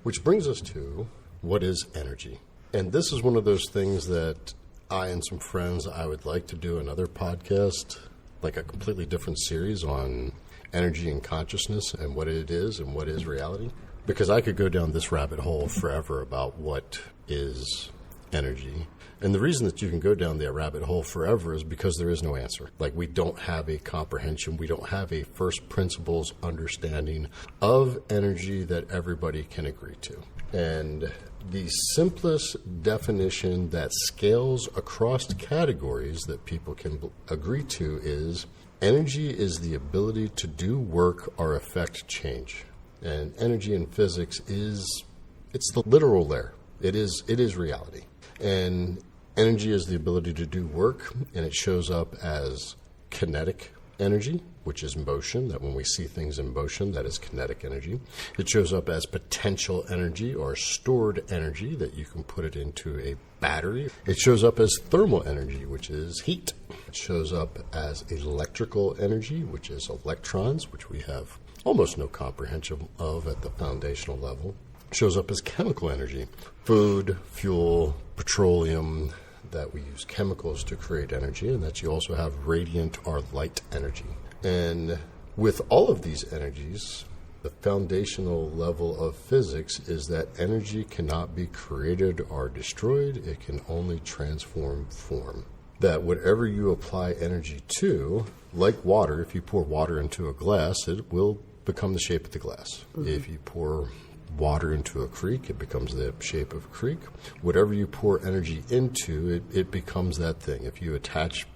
Which brings us to, what is energy? And this is one of those things that I and some friends, I would like to do another podcast, like a completely different series on energy and consciousness and what it is and what is reality. Because I could go down this rabbit hole forever about what is energy. And the reason that you can go down that rabbit hole forever is because there is no answer. Like, we don't have a comprehension. We don't have a first principles understanding of energy that everybody can agree to. And the simplest definition that scales across categories that people can agree to is energy is the ability to do work or affect change. And energy in physics it's the literal there. It is reality. And energy is the ability to do work, and it shows up as kinetic energy, which is motion, that when we see things in motion, that is kinetic energy. It shows up as potential energy or stored energy, that you can put it into a battery. It shows up as thermal energy, which is heat. It shows up as electrical energy, which is electrons, which we have almost no comprehension of at the foundational level. It shows up as chemical energy, food, fuel, petroleum, that we use chemicals to create energy, and that you also have radiant or light energy. And with all of these energies, the foundational level of physics is that energy cannot be created or destroyed. It can only transform form. That whatever you apply energy to, like water, if you pour water into a glass, it will become the shape of the glass. Mm-hmm. If you pour water into a creek, it becomes the shape of a creek. Whatever you pour energy into, it becomes that thing. If you attach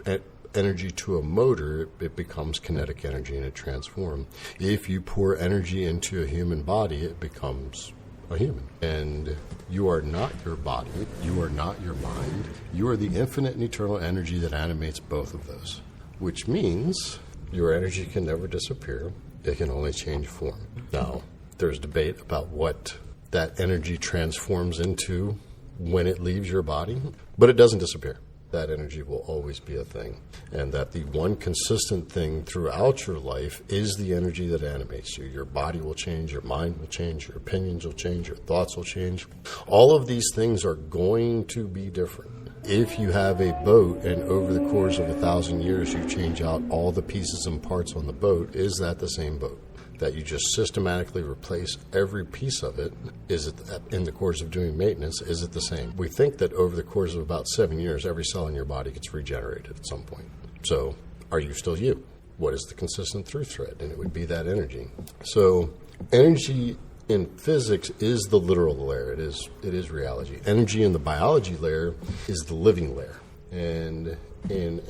energy to a motor, it becomes kinetic energy and it transforms. If you pour energy into a human body, it becomes a human. And you are not your body. You are not your mind. You are the infinite and eternal energy that animates both of those, which means your energy can never disappear. It can only change form. Now, there's debate about what that energy transforms into when it leaves your body, but it doesn't disappear. That energy will always be a thing. And that the one consistent thing throughout your life is the energy that animates you. Your body will change, your mind will change, your opinions will change, your thoughts will change. All of these things are going to be different. If you have a boat and over the course of 1,000 years you change out all the pieces and parts on the boat, is that the same boat? That you just systematically replace every piece of it? Is it, in the course of doing maintenance, is it the same? We think that over the course of about 7 years, every cell in your body gets regenerated at some point. So, are you still you? What is the consistent through thread? And it would be that energy. So, energy in physics is the literal layer. It is reality. Energy in the biology layer is the living layer. And in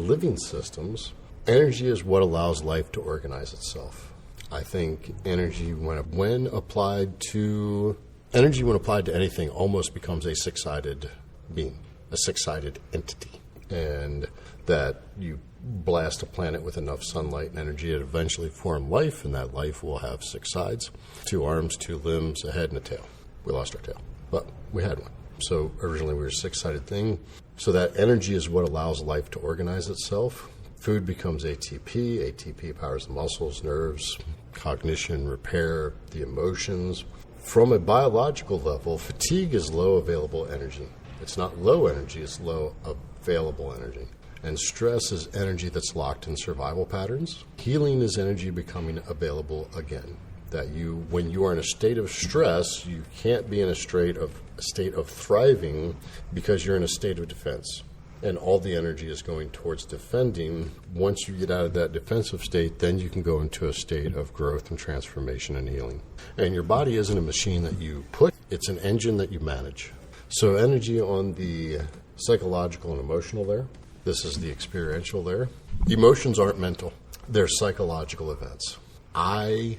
living systems, energy is what allows life to organize itself. I think energy, when applied to anything, almost becomes a six-sided being, a six-sided entity. And that you blast a planet with enough sunlight and energy, it eventually form life, and that life will have six sides: 2 arms, 2 limbs, a head, and a tail. We lost our tail, but we had one. So originally we were a six-sided thing. So that energy is what allows life to organize itself. Food becomes ATP. ATP powers the muscles, nerves, cognition, repair, the emotions. From a biological level, fatigue is low available energy. It's not low energy, it's low available energy. And stress is energy that's locked in survival patterns. Healing is energy becoming available again. That when you are in a state of stress, you can't be in a state of thriving because you're in a state of defense. And all the energy is going towards defending. Once you get out of that defensive state, then you can go into a state of growth and transformation and healing. And your body isn't a machine that you put, it's an engine that you manage. So energy on the psychological and emotional layer. This is the experiential layer. Emotions aren't mental. They're psychological events. I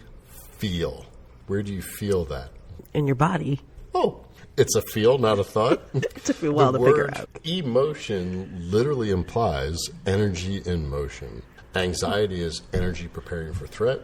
feel. Where do you feel that? In your body. Oh, it's a feel, not a thought. It took me a while to figure out. Emotion literally implies energy in motion. Anxiety is energy preparing for threat.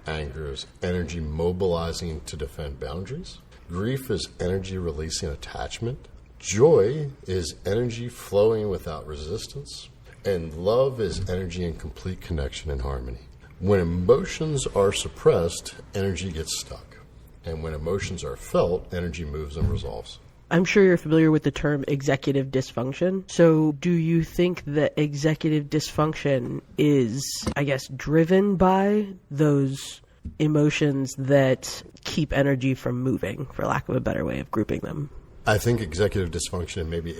Anger is energy mobilizing to defend boundaries. Grief is energy releasing attachment. Joy is energy flowing without resistance. And love is energy in complete connection and harmony. When emotions are suppressed, energy gets stuck. And when emotions are felt, energy moves and resolves. I'm sure you're familiar with the term executive dysfunction. So do you think that executive dysfunction is, I guess, driven by those emotions that keep energy from moving, for lack of a better way of grouping them? I think executive dysfunction and maybe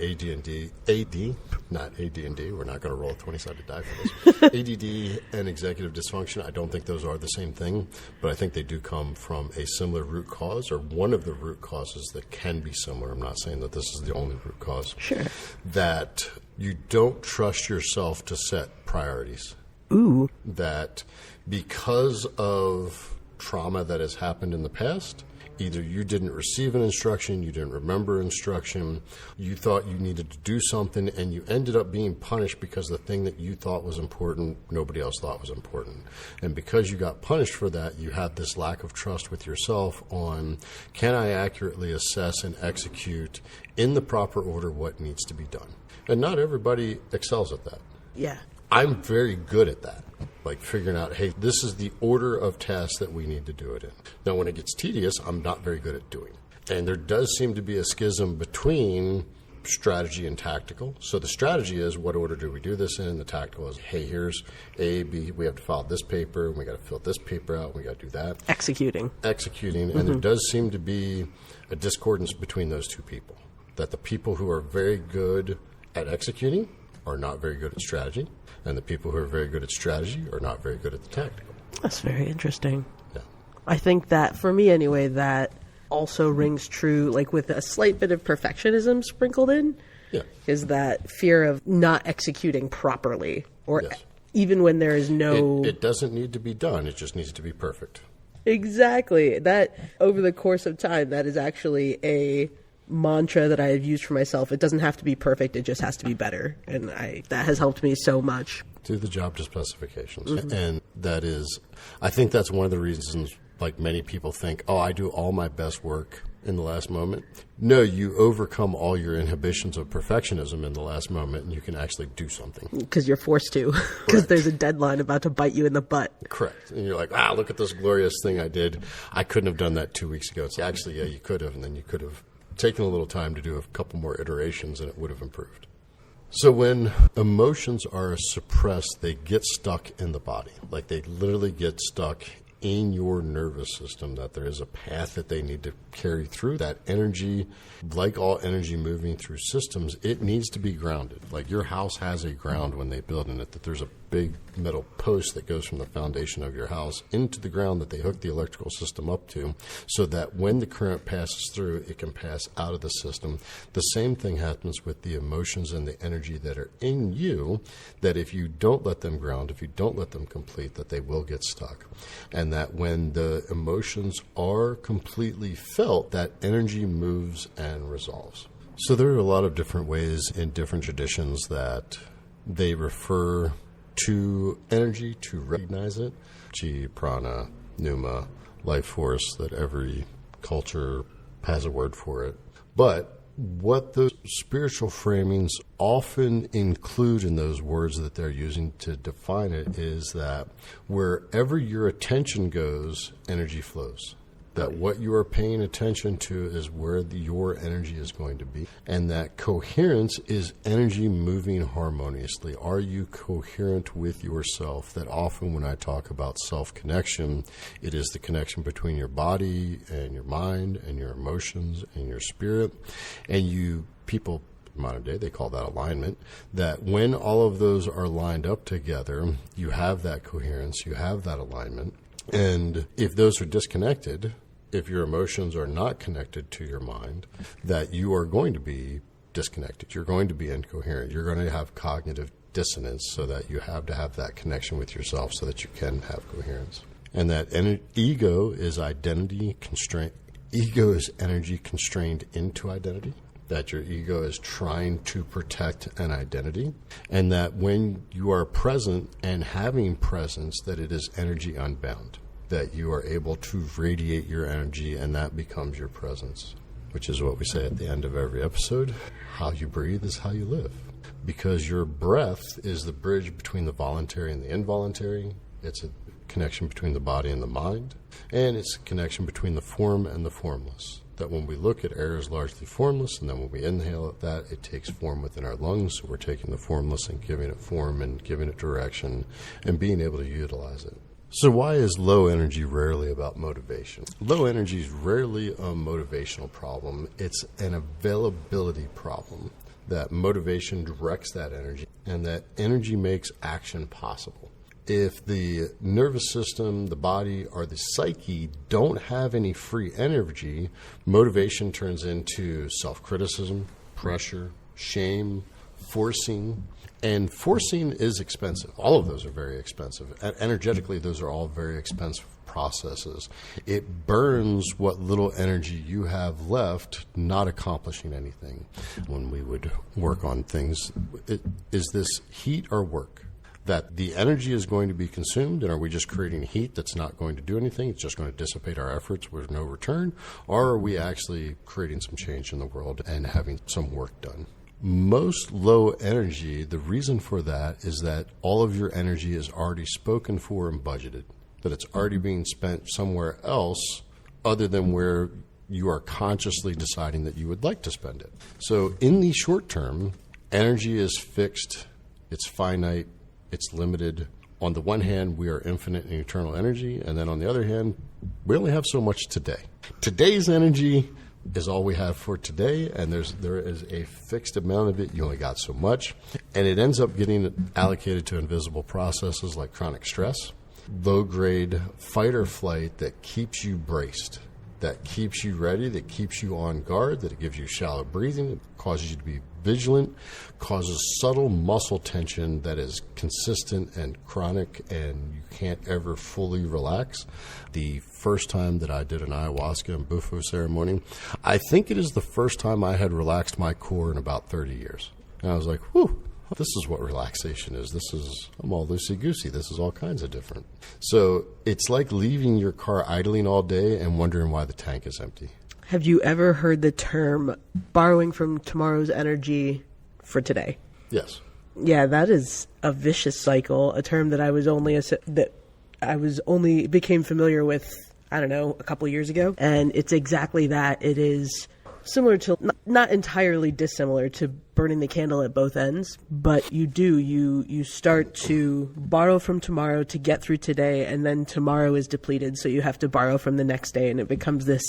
not AD&D, we're not going to roll a 20-sided die for this. ADD and executive dysfunction, I don't think those are the same thing, but I think they do come from a similar root cause, or one of the root causes that can be similar. I'm not saying that this is the only root cause. Sure. That you don't trust yourself to set priorities. Ooh. That because of trauma that has happened in the past, either you didn't receive an instruction, you didn't remember instruction, you thought you needed to do something, and you ended up being punished because the thing that you thought was important, nobody else thought was important. And because you got punished for that, you have this lack of trust with yourself on, can I accurately assess and execute in the proper order what needs to be done? And not everybody excels at that. Yeah. I'm very good at that, like figuring out, hey, this is the order of tasks that we need to do it in. Now, when it gets tedious, I'm not very good at doing it. And there does seem to be a schism between strategy and tactical. So the strategy is, what order do we do this in? The tactical is, hey, here's A, B, we have to file this paper, and we got to fill this paper out, and we got to do that. Executing. And there does seem to be a discordance between those two people, that the people who are very good at executing are not very good at strategy, and the people who are very good at strategy are not very good at the tactical. That's very interesting. Yeah. I think that, for me anyway, that also rings true, like with a slight bit of perfectionism sprinkled in. Yeah. Is that fear of not executing properly, or Yes. even when there is no... It doesn't need to be done. It just needs to be perfect. Exactly. That, over the course of time, that is actually a mantra that I have used for myself. It doesn't have to be perfect, it just has to be better. And that has helped me so much. Do the job to specifications. Mm-hmm. And that is, I think that's one of the reasons, like, many people think, oh, I do all my best work in the last moment. No, you overcome all your inhibitions of perfectionism in the last moment, and you can actually do something. Because you're forced to. Because there's a deadline about to bite you in the butt. Correct. And you're like, look at this glorious thing I did. I couldn't have done that 2 weeks ago. It's actually, yeah, you could have, and then you could have taken a little time to do a couple more iterations, and it would have improved. So when emotions are suppressed, they get stuck in the body. Like, they literally get stuck in your nervous system, that there is a path that they need to carry through. That energy, like all energy moving through systems, it needs to be grounded. Like, your house has a ground when they build in it, that there's a big metal post that goes from the foundation of your house into the ground that they hook the electrical system up to, so that when the current passes through, it can pass out of the system. The same thing happens with the emotions and the energy that are in you, that if you don't let them ground, if you don't let them complete, that they will get stuck. And that when the emotions are completely felt, that energy moves and resolves. So there are a lot of different ways in different traditions that they refer to energy, to recognize it. Chi, prana, pneuma, life force, that every culture has a word for it. But what the spiritual framings often include in those words that they're using to define it is that wherever your attention goes, energy flows. That what you are paying attention to is where your energy is going to be. And that coherence is energy moving harmoniously. Are you coherent with yourself? That often when I talk about self-connection, it is the connection between your body and your mind and your emotions and your spirit. And people, modern day, they call that alignment, that when all of those are lined up together, you have that coherence, you have that alignment. And if those are disconnected, if your emotions are not connected to your mind, that you are going to be disconnected. You're going to be incoherent. You're going to have cognitive dissonance, so that you have to have that connection with yourself so that you can have coherence. And that ego is identity constraint. Ego is energy constrained into identity. That your ego is trying to protect an identity, and that when you are present and having presence, that it is energy unbound, that you are able to radiate your energy, and that becomes your presence, which is what we say at the end of every episode. How you breathe is how you live, because your breath is the bridge between the voluntary and the involuntary. It's a connection between the body and the mind, and it's a connection between the form and the formless. That when we look at air as largely formless, and then when we inhale at that, it takes form within our lungs, so we're taking the formless and giving it form and giving it direction and being able to utilize it. So why is low energy rarely about motivation? Low energy is rarely a motivational problem. It's an availability problem. That motivation directs that energy, and that energy makes action possible. If the nervous system, the body, or the psyche don't have any free energy, motivation turns into self-criticism, pressure, shame, forcing. And forcing is expensive. All of those are very expensive. Energetically, those are all very expensive processes. It burns what little energy you have left, not accomplishing anything. When we would work on things, is this heat or work? That the energy is going to be consumed, and are we just creating heat that's not going to do anything? It's just going to dissipate our efforts with no return? Or are we actually creating some change in the world and having some work done? Most low energy, the reason for that is that all of your energy is already spoken for and budgeted, that it's already being spent somewhere else other than where you are consciously deciding that you would like to spend it. So in the short term, energy is fixed, it's finite, it's limited. On the one hand, we are infinite and eternal energy, and then on the other hand, we only have so much today. Today's energy is all we have for today, and there is a fixed amount of it. You only got so much, and it ends up getting allocated to invisible processes like chronic stress, low-grade fight or flight that keeps you braced, that keeps you ready, that keeps you on guard, that it gives you shallow breathing, it causes you to be vigilant, causes subtle muscle tension that is consistent and chronic, and you can't ever fully relax. The first time that I did an ayahuasca and bufo ceremony, I think it is the first time I had relaxed my core in about 30 years. And I was like, whew, this is what relaxation is. I'm all loosey-goosey. This is all kinds of different. So it's like leaving your car idling all day and wondering why the tank is empty. Have you ever heard the term borrowing from tomorrow's energy for today? Yes. Yeah, that is a vicious cycle, a term that I was only became familiar with, I don't know, a couple years ago. And it's exactly that. It is similar to, not entirely dissimilar to burning the candle at both ends, but you start to borrow from tomorrow to get through today, and then tomorrow is depleted, so you have to borrow from the next day, and it becomes this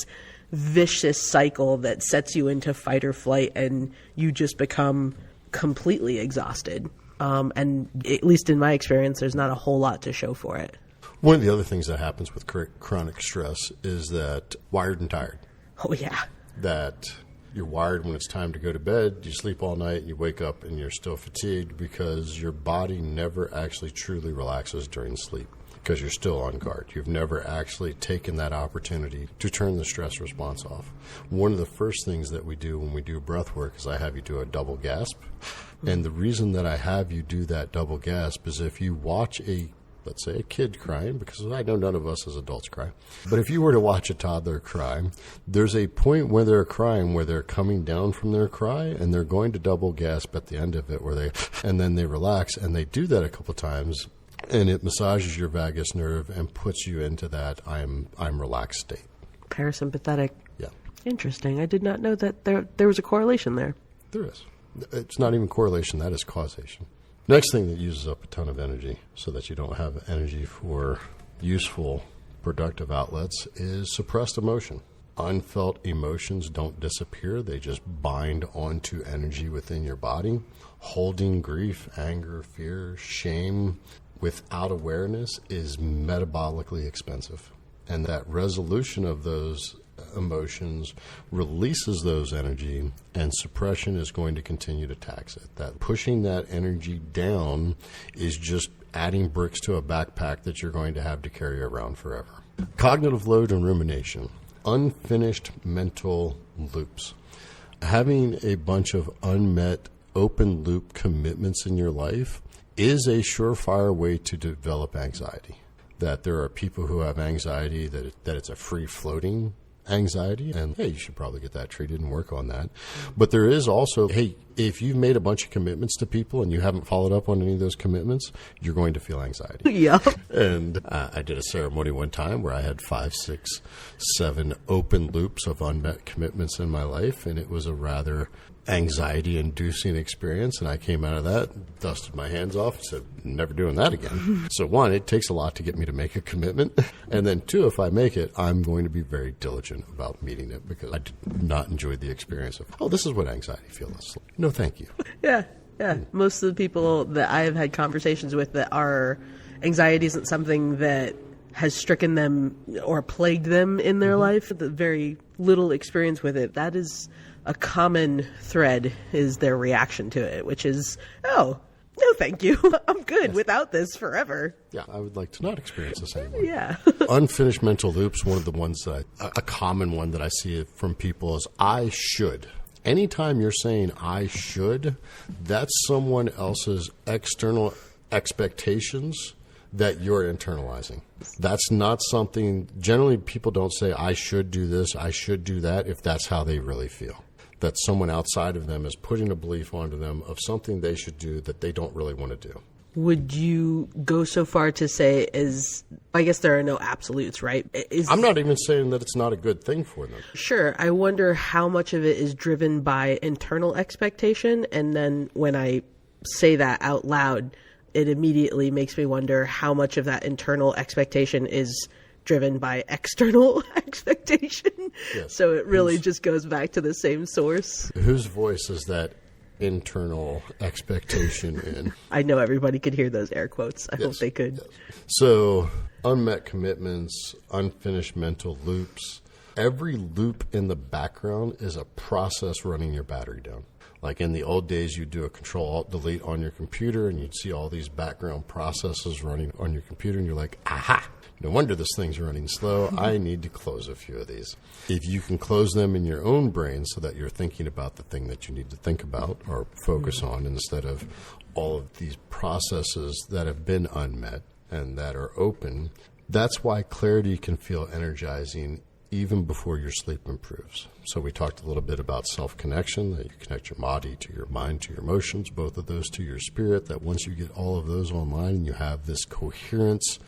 vicious cycle that sets you into fight or flight, and you just become completely exhausted. And at least in my experience, there's not a whole lot to show for it. One of the other things that happens with chronic stress is that wired and tired. Oh, yeah. That you're wired when it's time to go to bed, you sleep all night, you wake up and you're still fatigued because your body never actually truly relaxes during sleep because you're still on guard. You've never actually taken that opportunity to turn the stress response off. One of the first things that we do when we do breath work is I have you do a double gasp. And the reason that I have you do that double gasp is if you watch let's say a kid crying, because I know none of us as adults cry. But if you were to watch a toddler cry, there's a point where they're crying where they're coming down from their cry and they're going to double gasp at the end of it and then they relax, and they do that a couple times, and it massages your vagus nerve and puts you into that I'm relaxed state. Parasympathetic. Yeah. Interesting. I did not know that there was a correlation there. There is. It's not even correlation, that is causation. Next thing that uses up a ton of energy so that you don't have energy for useful, productive outlets is suppressed emotion. Unfelt emotions don't disappear. They just bind onto energy within your body. Holding grief, anger, fear, shame without awareness is metabolically expensive. And that resolution of those emotions releases those energy, and suppression is going to continue to tax it. That pushing that energy down is just adding bricks to a backpack that you're going to have to carry around forever. Cognitive load and rumination, unfinished mental loops. Having a bunch of unmet open loop commitments in your life is a surefire way to develop anxiety. That there are people who have anxiety that it's a free floating anxiety, and hey, you should probably get that treated and work on that. But there is also, hey, if you've made a bunch of commitments to people and you haven't followed up on any of those commitments, you're going to feel anxiety. Yeah. And I did a ceremony one time where I had 5, 6, 7 open loops of unmet commitments in my life, and it was a rather anxiety-inducing experience, and I came out of that, dusted my hands off, and said, never doing that again. So one, it takes a lot to get me to make a commitment, and then two, if I make it, I'm going to be very diligent about meeting it, because I did not enjoy the experience of, oh, this is what anxiety feels like. No, thank you. Yeah. Most of the people that I have had conversations with that are anxiety isn't something that has stricken them or plagued them in their life, the very little experience with it, that is a common thread, is their reaction to it, which is, oh, no thank you. I'm good without this forever. Yeah, I would like to not experience this anymore. Yeah. Unfinished mental loops, one of the ones that a common one that I see from people is I should. Anytime you're saying I should, that's someone else's external expectations that you're internalizing. That's not something, generally people don't say I should do this, I should do that, if that's how they really feel. That someone outside of them is putting a belief onto them of something they should do that they don't really want to do. Would you go so far to say, I guess there are no absolutes, right? I'm not even saying that it's not a good thing for them. Sure. I wonder how much of it is driven by internal expectation. And then when I say that out loud, it immediately makes me wonder how much of that internal expectation is driven by external expectation. Yes. So it really just goes back to the same source. Whose voice is that internal expectation in? I know everybody could hear those air quotes. I hope they could. Yes. So unmet commitments, unfinished mental loops. Every loop in the background is a process running your battery down. Like in the old days, you'd do a Control-Alt-Delete on your computer, and you'd see all these background processes running on your computer, and you're like, aha, no wonder this thing's running slow. I need to close a few of these. If you can close them in your own brain so that you're thinking about the thing that you need to think about or focus on instead of all of these processes that have been unmet and that are open, that's why clarity can feel energizing even before your sleep improves. So we talked a little bit about self-connection, that you connect your body to your mind, to your emotions, both of those to your spirit, that once you get all of those online and you have this coherence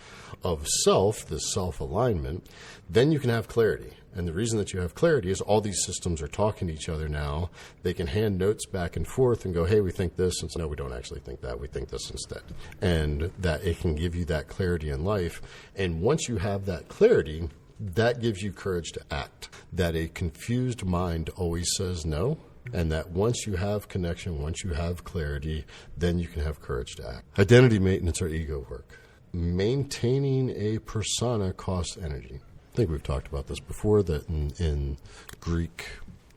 of self, this self-alignment, then you can have clarity. And the reason that you have clarity is all these systems are talking to each other now. They can hand notes back and forth and go, hey, we think this. And so, no, we don't actually think that. We think this instead. And that it can give you that clarity in life. And once you have that clarity, that gives you courage to act. That a confused mind always says no. And that once you have connection, once you have clarity, then you can have courage to act. Identity maintenance or ego work. Maintaining a persona costs energy. I think we've talked about this before, that in Greek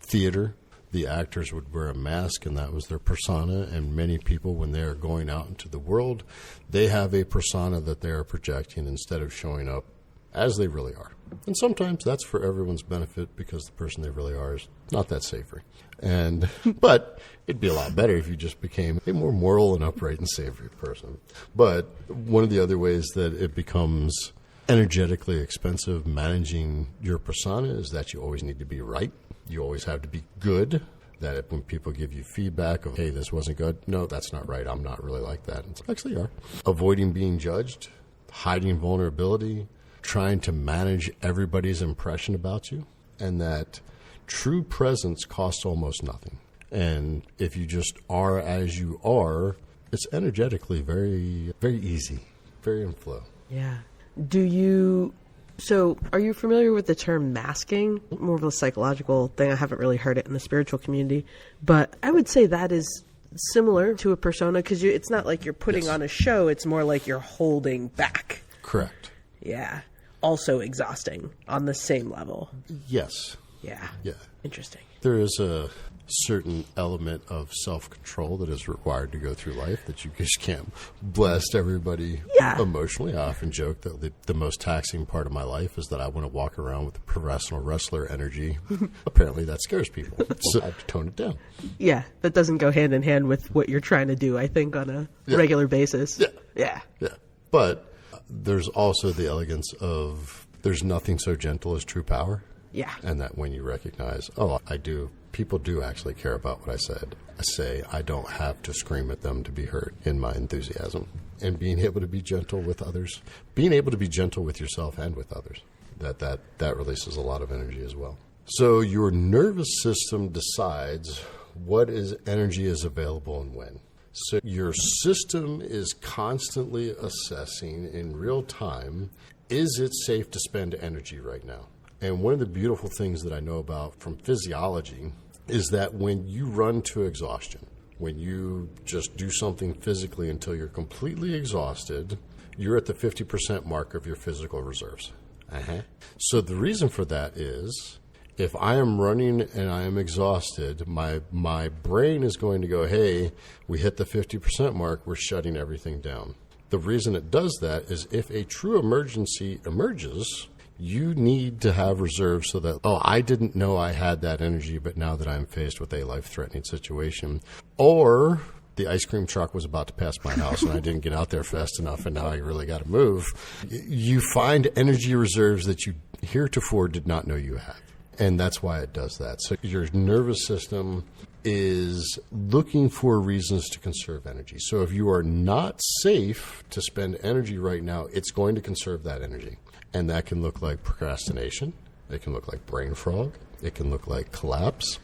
theater, the actors would wear a mask, and that was their persona. And many people, when they are going out into the world, they have a persona that they are projecting instead of showing up as they really are. And sometimes that's for everyone's benefit because the person they really are is not that savory. But it'd be a lot better if you just became a more moral and upright and savory person. But one of the other ways that it becomes energetically expensive managing your persona is that you always need to be right. You always have to be good. That when people give you feedback of, hey, this wasn't good, no, that's not right, I'm not really like that. And actually you are. Avoiding being judged, hiding vulnerability, trying to manage everybody's impression about you, and that true presence costs almost nothing. And if you just are as you are, it's energetically very, very easy, very in flow. Yeah. Are you familiar with the term masking? More of a psychological thing. I haven't really heard it in the spiritual community, but I would say that is similar to a persona because it's not like you're putting on a show. It's more like you're holding back. Correct. Yeah. Also exhausting on the same level. Yes. Yeah. Yeah. Interesting. There is a certain element of self-control that is required to go through life, that you just can't blast everybody emotionally. I often joke that the most taxing part of my life is that I want to walk around with a professional wrestler energy. Apparently that scares people, so I have to tone it down. Yeah, that doesn't go hand in hand with what you're trying to do, I think, on a regular basis. Yeah. But there's also the elegance of there's nothing so gentle as true power. Yeah. And that when you recognize, people do actually care about what I said. I say I don't have to scream at them to be heard in my enthusiasm. And being able to be gentle with others, being able to be gentle with yourself and with others, that releases a lot of energy as well. So your nervous system decides what energy is available and when. So your system is constantly assessing in real time, is it safe to spend energy right now? And one of the beautiful things that I know about from physiology is that when you run to exhaustion, when you just do something physically until you're completely exhausted, you're at the 50% mark of your physical reserves. So the reason for that is if I am running and I am exhausted, my brain is going to go, hey, we hit the 50% mark, we're shutting everything down. The reason it does that is if a true emergency emerges, you need to have reserves so that, I didn't know I had that energy, but now that I'm faced with a life-threatening situation, or the ice cream truck was about to pass my house and I didn't get out there fast enough and now I really got to move, you find energy reserves that you heretofore did not know you had. And that's why it does that. So your nervous system is looking for reasons to conserve energy. So if you are not safe to spend energy right now, it's going to conserve that energy. And that can look like procrastination. It can look like brain fog. It can look like collapse.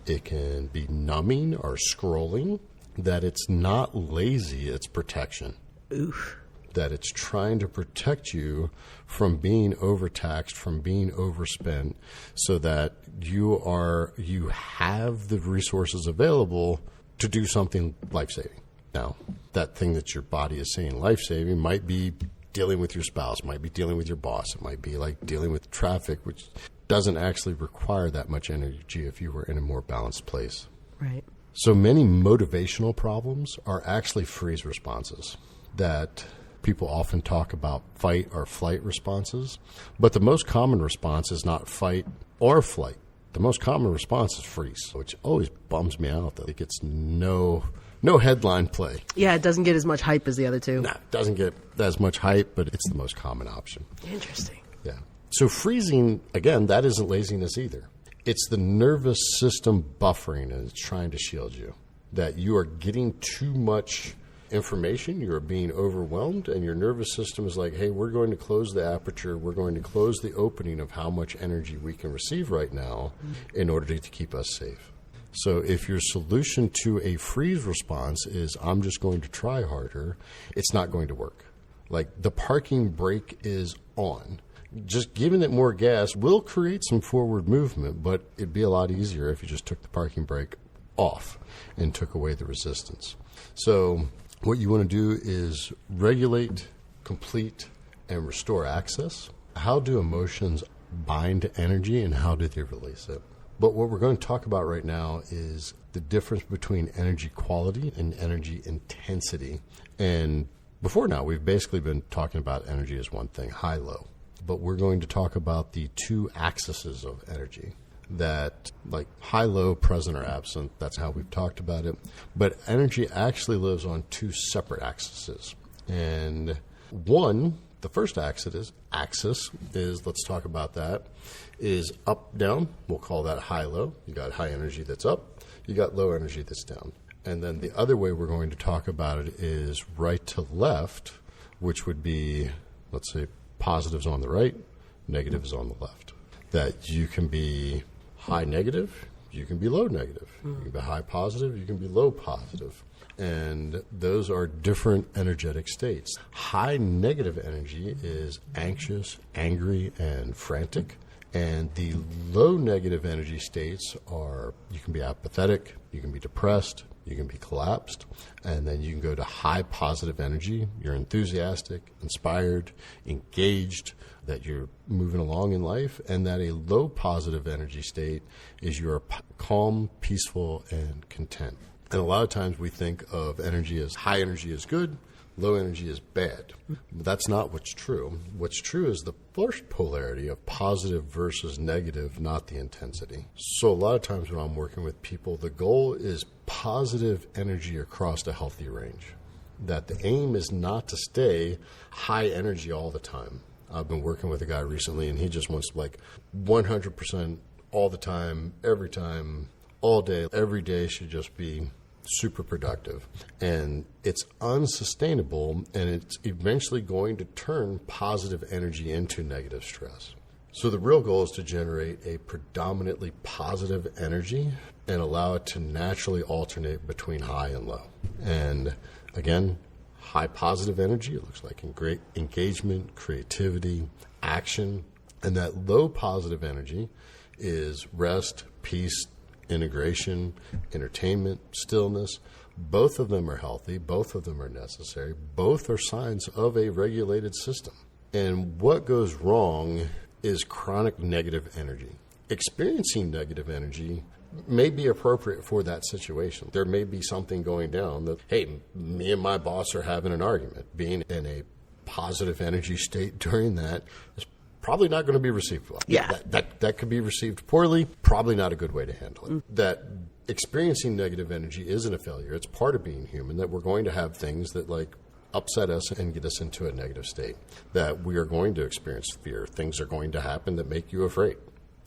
It can be numbing or scrolling. That it's not lazy, it's protection. Oof. That it's trying to protect you from being overtaxed, from being overspent, so that you have the resources available to do something life-saving. Now, that thing that your body is saying life-saving might be dealing with your spouse, might be dealing with your boss, it might be like dealing with traffic, which doesn't actually require that much energy if you were in a more balanced place. Right. So many motivational problems are actually freeze responses that people often talk about fight or flight responses, but the most common response is not fight or flight. The most common response is freeze, which always bums me out that it gets no headline play. Yeah, it doesn't get as much hype as the other two. No, it doesn't get as much hype, but it's the most common option. Interesting. Yeah. So freezing, again, that isn't laziness either. It's the nervous system buffering and it's trying to shield you. That you are getting too much information, you're being overwhelmed, and your nervous system is like, hey, we're going to close the aperture, we're going to close the opening of how much energy we can receive right now in order to keep us safe. So if your solution to a freeze response is, I'm just going to try harder, it's not going to work. Like the parking brake is on. Just giving it more gas will create some forward movement, but it'd be a lot easier if you just took the parking brake off and took away the resistance. So what you want to do is regulate, complete, and restore access. How do emotions bind to energy and how do they release it? But what we're going to talk about right now is the difference between energy quality and energy intensity. And before now, we've basically been talking about energy as one thing, high-low. But we're going to talk about the two axes of energy that, like high-low, present or absent, that's how we've talked about it. But energy actually lives on two separate axes. And one, the first axis is, let's talk about that, is up, down. We'll call that high-low. You got high energy that's up. You got low energy that's down. And then the other way we're going to talk about it is right to left, which would be, let's say, positives on the right, negatives on the left. That you can be high negative, you can be low negative. You can be high positive, you can be low positive. And those are different energetic states. High negative energy is anxious, angry, and frantic. And the low negative energy states are, you can be apathetic, you can be depressed, you can be collapsed, and then you can go to high positive energy. You're enthusiastic, inspired, engaged, that you're moving along in life, and that a low positive energy state is you're calm, peaceful, and content. And a lot of times we think of energy as high energy is good, low energy is bad. But that's not what's true. What's true is the first polarity of positive versus negative, not the intensity. So a lot of times when I'm working with people, the goal is positive energy across a healthy range. That the aim is not to stay high energy all the time. I've been working with a guy recently, and he just wants like 100% all the time, every time, all day, every day should just be super productive. And it's unsustainable, and it's eventually going to turn positive energy into negative stress. So the real goal is to generate a predominantly positive energy and allow it to naturally alternate between high and low. And again, high positive energy, it looks like in great engagement, creativity, action. And that low positive energy is rest, peace, integration, entertainment, stillness. Both of them are healthy. Both of them are necessary. Both are signs of a regulated system. And what goes wrong is chronic negative energy. Experiencing negative energy may be appropriate for that situation. There may be something going down that, hey, me and my boss are having an argument. Being in a positive energy state during that is probably not going to be received well. Yeah. That could be received poorly, probably not a good way to handle it. That experiencing negative energy isn't a failure. It's part of being human, that we're going to have things that like upset us and get us into a negative state, that we are going to experience fear. Things are going to happen that make you afraid.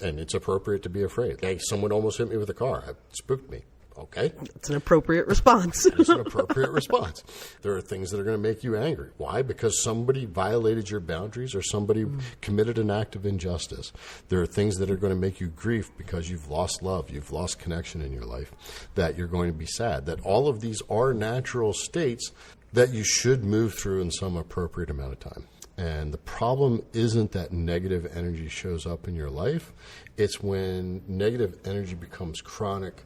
And it's appropriate to be afraid. Hey, someone almost hit me with a car. It spooked me. Okay. It's an appropriate response. It's an appropriate response. There are things that are going to make you angry. Why? Because somebody violated your boundaries or somebody committed an act of injustice. There are things that are going to make you grief because you've lost love, you've lost connection in your life, that you're going to be sad. That all of these are natural states that you should move through in some appropriate amount of time. And the problem isn't that negative energy shows up in your life. It's when negative energy becomes chronic,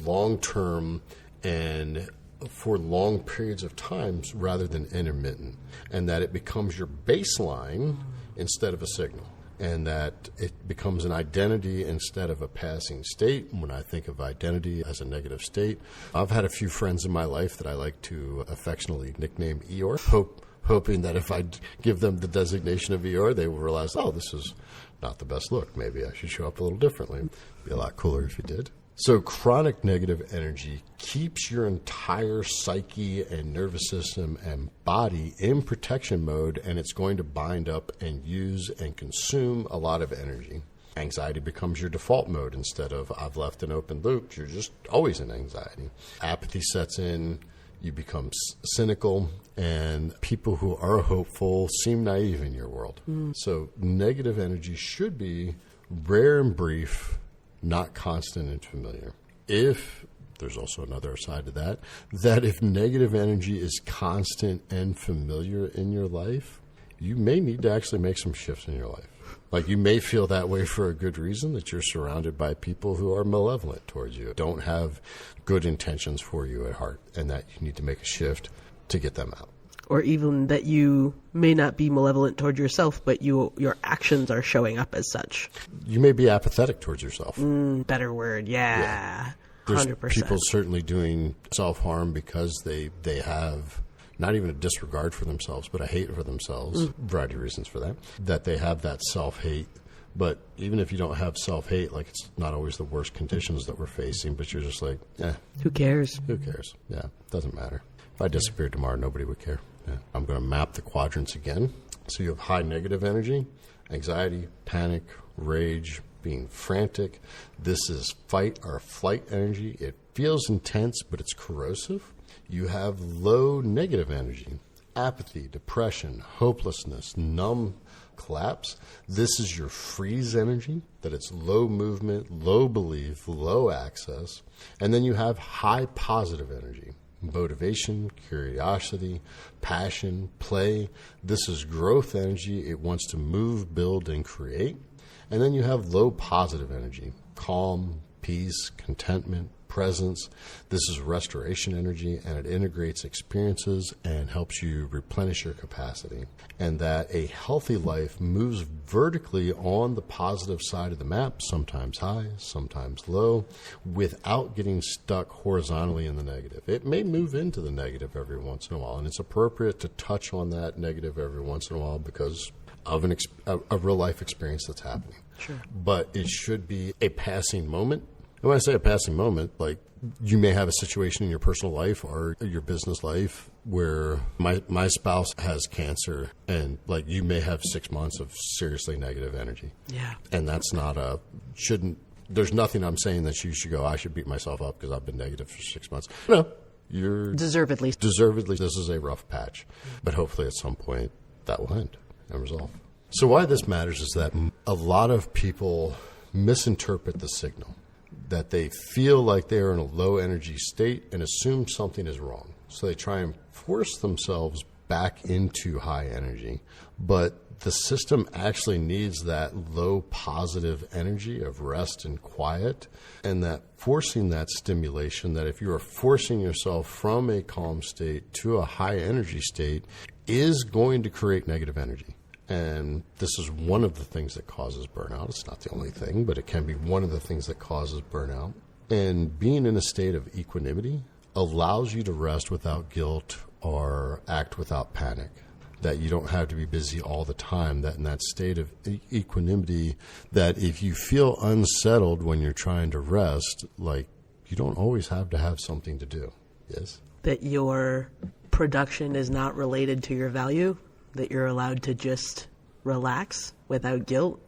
long-term, and for long periods of time rather than intermittent. And that it becomes your baseline instead of a signal. And that it becomes an identity instead of a passing state. When I think of identity as a negative state, I've had a few friends in my life that I like to affectionately nickname Eeyore, hoping that if I give them the designation of Eeyore, they will realize, oh, this is not the best look. Maybe I should show up a little differently. It'd be a lot cooler if you did. So chronic negative energy keeps your entire psyche and nervous system and body in protection mode, and it's going to bind up and use and consume a lot of energy. Anxiety becomes your default mode instead of I've left an open loop. You're just always in anxiety. Apathy sets in. You become cynical, and people who are hopeful seem naive in your world. So negative energy should be rare and brief, not constant and familiar. If there's also another side to that, that if negative energy is constant and familiar in your life, you may need to actually make some shifts in your life. Like you may feel that way for a good reason, that you're surrounded by people who are malevolent towards you, don't have good intentions for you at heart, and that you need to make a shift to get them out. Or even that you may not be malevolent toward yourself, but your actions are showing up as such. You may be apathetic towards yourself. Better word, yeah. There's 100%. people certainly doing self-harm because they have not even a disregard for themselves, but a hate for themselves. Variety of reasons for that. That they have that self-hate. But even if you don't have self-hate, like it's not always the worst conditions that we're facing, but you're just like, Who cares? Who cares? Yeah, doesn't matter. If I disappeared tomorrow, nobody would care. Yeah. I'm going to map the quadrants again. So you have high negative energy, anxiety, panic, rage, being frantic. This is fight or flight energy. It feels intense, but it's corrosive. You have low negative energy, apathy, depression, hopelessness, numb, collapse. This is your freeze energy, that it's low movement, low belief, low access. And then you have high positive energy, motivation, curiosity, passion, play. This is growth energy. It wants to move, build, and create. And then you have low positive energy, calm, peace, contentment, presence. This is restoration energy, and it integrates experiences and helps you replenish your capacity. And that a healthy life moves vertically on the positive side of the map, sometimes high, sometimes low, without getting stuck horizontally in the negative. It may move into the negative every once in a while, and it's appropriate to touch on that negative every once in a while because of a real life experience that's happening. Sure. But it should be a passing moment. And when I say a passing moment, like you may have a situation in your personal life or your business life where my spouse has cancer, and like you may have 6 months of seriously negative energy. Yeah. And that's not there's nothing I'm saying that you should go, I should beat myself up because I've been negative for 6 months. No, you're Deservedly, this is a rough patch, but hopefully at some point that will end and resolve. So why this matters is that a lot of people misinterpret the signal, that they feel like they're in a low energy state and assume something is wrong. So they try and force themselves back into high energy, but the system actually needs that low positive energy of rest and quiet, and that forcing that stimulation, that if you are forcing yourself from a calm state to a high energy state, is going to create negative energy. And this is one of the things that causes burnout. It's not the only thing, but it can be one of the things that causes burnout. And being in a state of equanimity allows you to rest without guilt or act without panic. That you don't have to be busy all the time, that in that state of equanimity, that if you feel unsettled when you're trying to rest, like you don't always have to have something to do. Yes? that your production is not related to your value, that you're allowed to just relax without guilt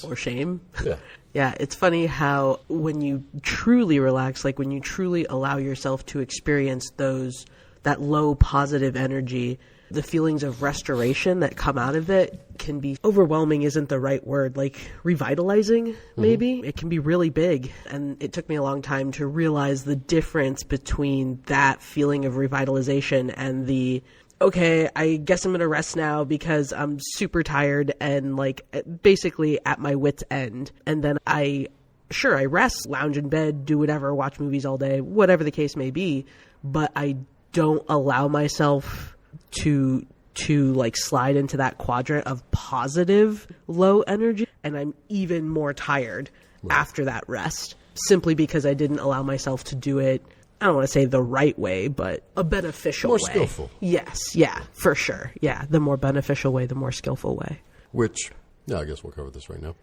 or shame. Yeah. Yeah, it's funny how when you truly relax, like when you truly allow yourself to experience that low positive energy, the feelings of restoration that come out of it can be overwhelming isn't the right word, like revitalizing maybe. It can be really big. And it took me a long time to realize the difference between that feeling of revitalization and the, okay, I guess I'm going to rest now because I'm super tired and like basically at my wit's end. And then I rest, lounge in bed, do whatever, watch movies all day, whatever the case may be. But I don't allow myself to like slide into that quadrant of positive low energy. And I'm even more tired after that rest simply because I didn't allow myself to do it. I don't want to say the right way, but a beneficial way. More skillful. Yes. Yeah, for sure. Yeah. The more beneficial way, the more skillful way. Which, yeah, I guess we'll cover this right now.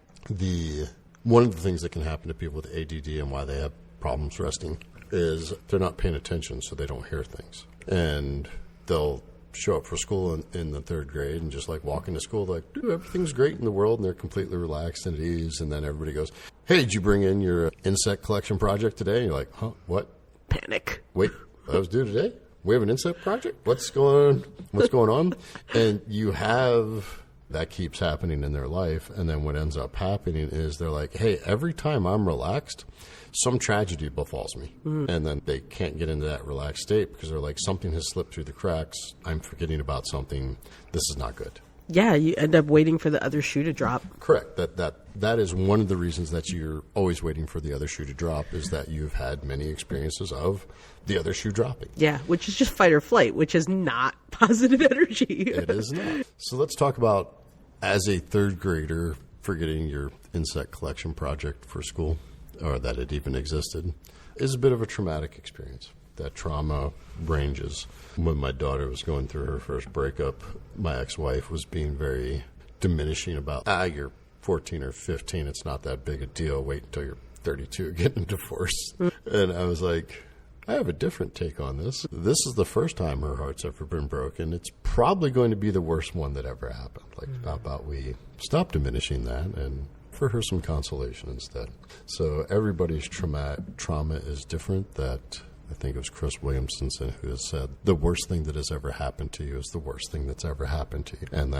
One of the things that can happen to people with ADD and why they have problems resting is they're not paying attention, so they don't hear things. And they'll show up for school in the third grade and just like walk into school like, dude, everything's great in the world, and they're completely relaxed and at ease. And then everybody goes, hey, did you bring in your insect collection project today? And you're like, huh, what? Panic. Wait, that was due today? We have an insect project? What's going on? And you have that keeps happening in their life. And then what ends up happening is they're like, hey, every time I'm relaxed, some tragedy befalls me. And then they can't get into that relaxed state because they're like, something has slipped through the cracks. I'm forgetting about something. This is not good. Yeah, you end up waiting for the other shoe to drop. Correct. That is one of the reasons that you're always waiting for the other shoe to drop, is that you've had many experiences of the other shoe dropping. Yeah, which is just fight or flight, which is not positive energy. It is not. So let's talk about, as a third grader, forgetting your insect collection project for school, or that it even existed, is a bit of a traumatic experience. That trauma ranges. When my daughter was going through her first breakup, my ex-wife was being very diminishing about, you're 14 or 15, it's not that big a deal, wait until you're 32 getting a divorce. And I was like, I have a different take on this. This is the first time her heart's ever been broken. It's probably going to be the worst one that ever happened. Like, how about we stop diminishing that and for her some consolation instead. So everybody's trauma is different. That I think it was Chris Williamson who has said, the worst thing that has ever happened to you is the worst thing that's ever happened to you. And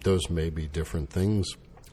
those may be different things.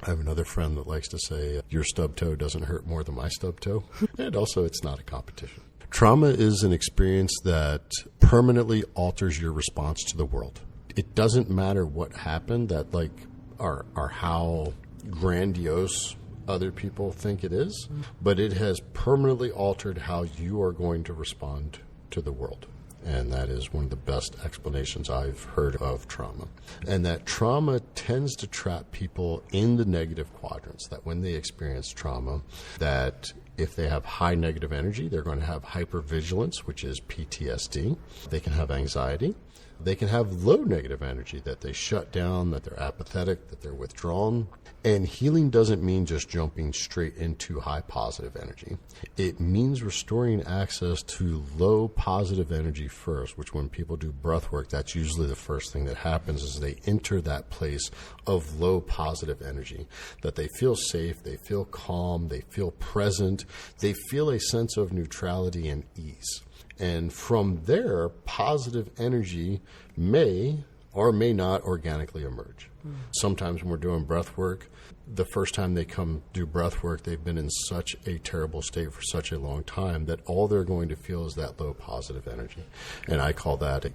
I have another friend that likes to say, your stub toe doesn't hurt more than my stub toe. And also, it's not a competition. Trauma is an experience that permanently alters your response to the world. It doesn't matter what happened, that like or how grandiose other people think it is, but it has permanently altered how you are going to respond to the world. And that is one of the best explanations I've heard of trauma. And that trauma tends to trap people in the negative quadrants, that when they experience trauma, that if they have high negative energy, they're going to have hypervigilance, which is PTSD. They can have anxiety. They can have low negative energy, that they shut down, that they're apathetic, that they're withdrawn. And healing doesn't mean just jumping straight into high positive energy. It means restoring access to low positive energy first, which when people do breath work, that's usually the first thing that happens is they enter that place of low positive energy, that they feel safe, they feel calm, they feel present, they feel a sense of neutrality and ease. And from there, positive energy may or may not organically emerge. Sometimes when we're doing breath work, the first time they come do breath work, they've been in such a terrible state for such a long time that all they're going to feel is that low positive energy. And I call that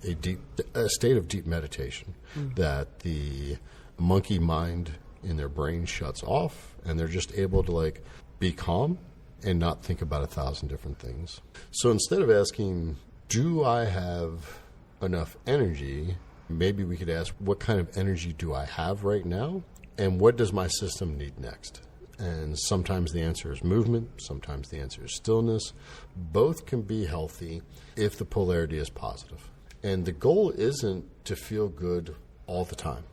a state of deep meditation, that the monkey mind in their brain shuts off and they're just able to be calm and not think about 1,000 different things. So instead of asking, do I have enough energy, maybe we could ask, what kind of energy do I have right now? And what does my system need next? And sometimes the answer is movement. Sometimes the answer is stillness. Both can be healthy if the polarity is positive. And the goal isn't to feel good all the time.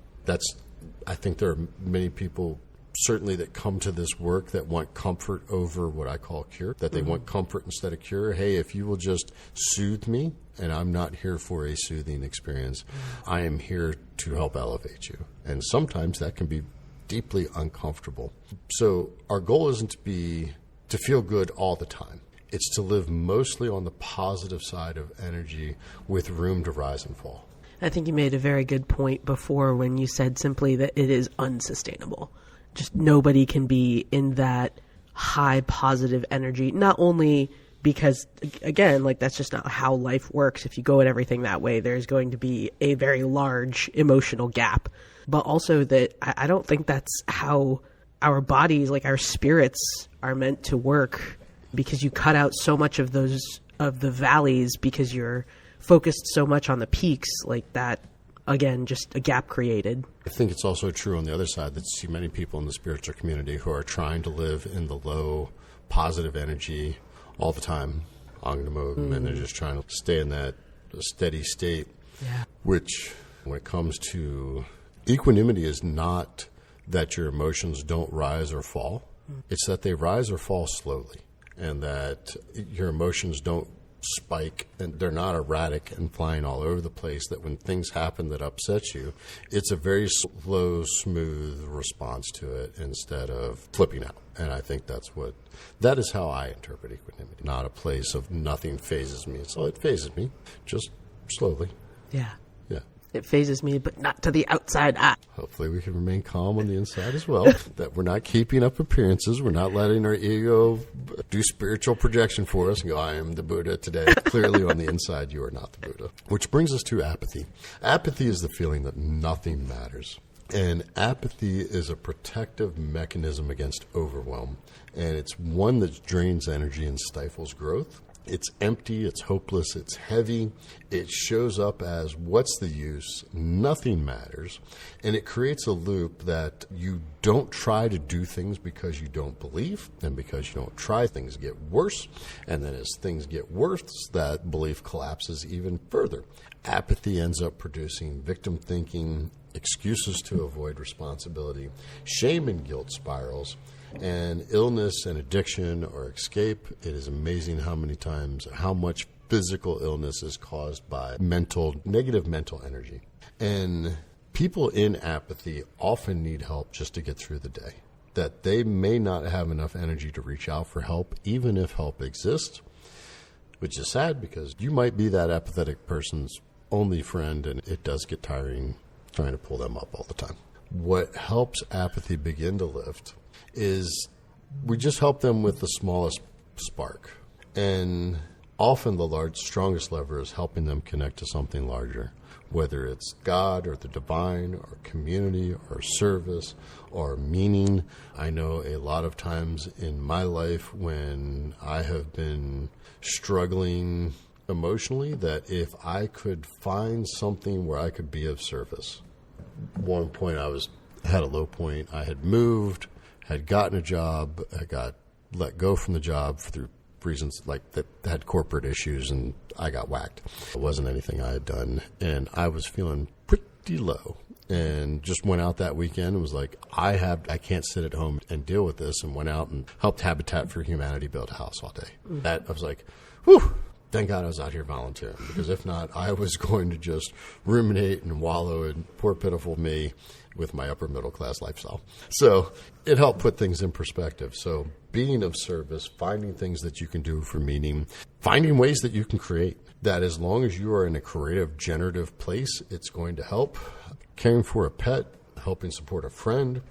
I think there are many people certainly that come to this work that want comfort over what I call cure, that they want comfort instead of cure. Hey, if you will just soothe me, and I'm not here for a soothing experience, I am here to help elevate you. And sometimes that can be deeply uncomfortable. So our goal isn't to feel good all the time. It's to live mostly on the positive side of energy with room to rise and fall. I think you made a very good point before when you said simply that it is unsustainable. Just nobody can be in that high positive energy, not only because, again, that's just not how life works. If you go at everything that way, there's going to be a very large emotional gap. But also that I don't think that's how our bodies, our spirits, are meant to work, because you cut out so much of the valleys because you're focused so much on the peaks, that. Again, just a gap created. I think it's also true on the other side that you see many people in the spiritual community who are trying to live in the low positive energy all the time, and they're just trying to stay in that steady state, which when it comes to equanimity is not that your emotions don't rise or fall. It's that they rise or fall slowly, and that your emotions don't spike and they're not erratic and flying all over the place, that when things happen that upset you, it's a very slow, smooth response to it instead of flipping out. And I think that is how I interpret equanimity, not a place of nothing phases me. It phases me, just slowly. Yeah. Yeah. It phases me, but not to the outside eye. Hopefully we can remain calm on the inside as well, that we're not keeping up appearances. We're not letting our ego do spiritual projection for us and go, I am the Buddha today. Clearly on the inside, you are not the Buddha. Which brings us to apathy. Apathy is the feeling that nothing matters. And apathy is a protective mechanism against overwhelm. And it's one that drains energy and stifles growth. It's empty, it's hopeless, it's heavy. It shows up as, what's the use? Nothing matters. And it creates a loop that you don't try to do things because you don't believe, and because you don't try, things get worse. And then as things get worse, that belief collapses even further. Apathy ends up producing victim thinking, excuses to avoid responsibility, shame and guilt spirals, and illness and addiction or escape. It is amazing how much physical illness is caused by negative mental energy. And people in apathy often need help just to get through the day. That they may not have enough energy to reach out for help, even if help exists, which is sad because you might be that apathetic person's only friend, and it does get tiring trying to pull them up all the time. What helps apathy begin to lift is we just help them with the smallest spark. And often the strongest lever is helping them connect to something larger, whether it's God or the divine or community or service or meaning. I know a lot of times in my life when I have been struggling emotionally, that if I could find something where I could be of service. One point I had a low point. I had moved, had gotten a job, I got let go from the job through reasons that had corporate issues, and I got whacked. It wasn't anything I had done, and I was feeling pretty low. and just went out that weekend and was like, I can't sit at home and deal with this, and went out and helped Habitat for Humanity build a house all day. That I was like, whew, thank God I was out here volunteering, because if not, I was going to just ruminate and wallow in poor pitiful me with my upper middle class lifestyle. So it helped put things in perspective. So being of service, finding things that you can do for meaning, finding ways that you can create, that as long as you are in a creative, generative place, it's going to help. Caring for a pet, helping support a friend,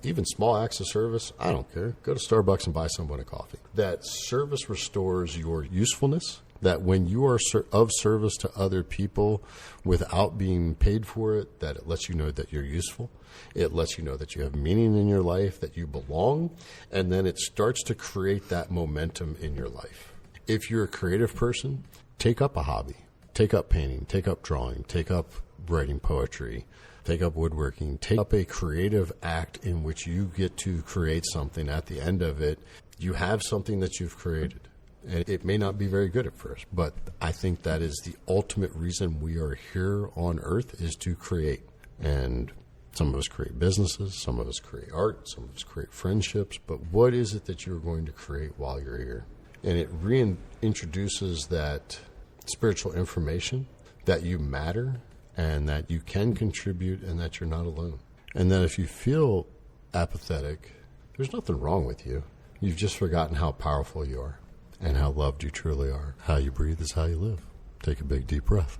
even small acts of service, I don't care. Go to Starbucks and buy someone a coffee. That service restores your usefulness, that when you are of service to other people without being paid for it, that it lets you know that you're useful. It lets you know that you have meaning in your life, that you belong, and then it starts to create that momentum in your life. If you're a creative person, take up a hobby. Take up painting, take up drawing, take up writing poetry, take up woodworking, take up a creative act in which you get to create something. At the end of it, you have something that you've created. And it may not be very good at first, but I think that is the ultimate reason we are here on earth, is to create. And some of us create businesses, some of us create art, some of us create friendships, but what is it that you're going to create while you're here? And it reintroduces that spiritual information that you matter, and that you can contribute, and that you're not alone. And that if you feel apathetic, there's nothing wrong with you. You've just forgotten how powerful you are and how loved you truly are. How you breathe is how you live. Take a big, deep breath.